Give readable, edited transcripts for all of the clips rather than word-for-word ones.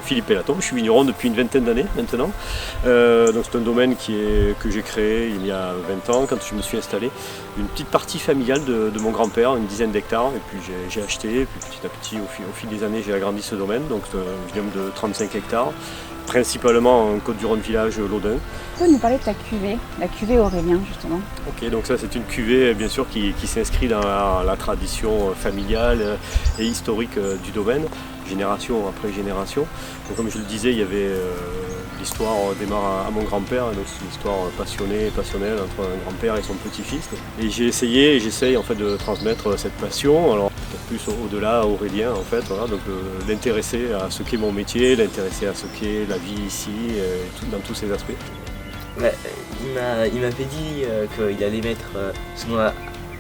Philippe Pélaton, je suis vigneron depuis une vingtaine d'années maintenant. Donc c'est un domaine que j'ai créé il y a 20 ans quand je me suis installé. Une petite partie familiale de mon grand-père, une dizaine d'hectares, et puis j'ai acheté, et puis petit à petit au fil des années j'ai agrandi ce domaine, donc c'est un vignoble de 35 hectares, principalement en Côte-du-Rhône village Laudun. Tu peux nous parler de ta cuvée Aurélien justement? Ok, donc ça c'est une cuvée bien sûr qui s'inscrit dans la tradition familiale et historique du domaine, génération après génération. Donc, comme je le disais, il y avait l'histoire démarre à mon grand-père, donc c'est une histoire passionnelle entre un grand-père et son petit-fils. Et j'ai essayé et j'essaye en fait de transmettre cette passion, alors peut-être plus au-delà à Aurélien en fait, voilà, donc l'intéresser à ce qu'est mon métier, l'intéresser à ce qu'est la vie ici, dans tous ses aspects. Ouais, il m'avait dit qu'il allait mettre ce nom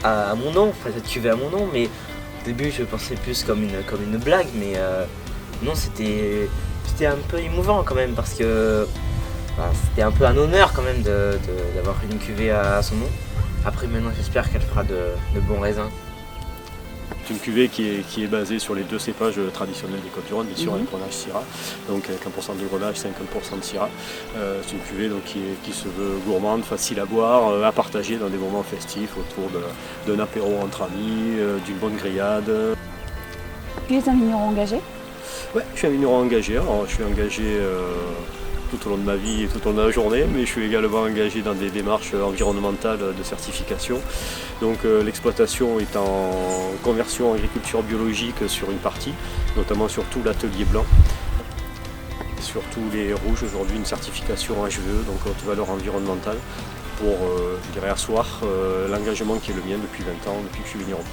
à mon nom, enfin cette cuvée à mon nom, mais au début je pensais plus comme une blague, mais non, c'était un peu émouvant quand même, parce que c'était un peu un honneur quand même d'avoir une cuvée à son nom. Après maintenant j'espère qu'elle fera de bons raisins. C'est une cuvée qui est basée sur les deux cépages traditionnels des Côtes-du-Rhône, bien sûr, avec Grenache Syrah, donc avec 1% de Grenache, 50% de Syrah. C'est une cuvée donc, qui se veut gourmande, facile à boire, à partager dans des moments festifs autour d'un apéro entre amis, d'une bonne grillade. Tu es un vigneron engagé? Ouais, je suis un vigneron engagé. Alors, je suis engagé tout au long de ma vie et tout au long de la journée, mais je suis également engagé dans des démarches environnementales de certification. Donc l'exploitation est en conversion agriculture biologique sur une partie, notamment sur tout l'atelier blanc. Surtout les rouges, aujourd'hui une certification HVE, donc haute valeur environnementale, pour je dirais asseoir l'engagement qui est le mien depuis 20 ans, depuis que je suis vigneron.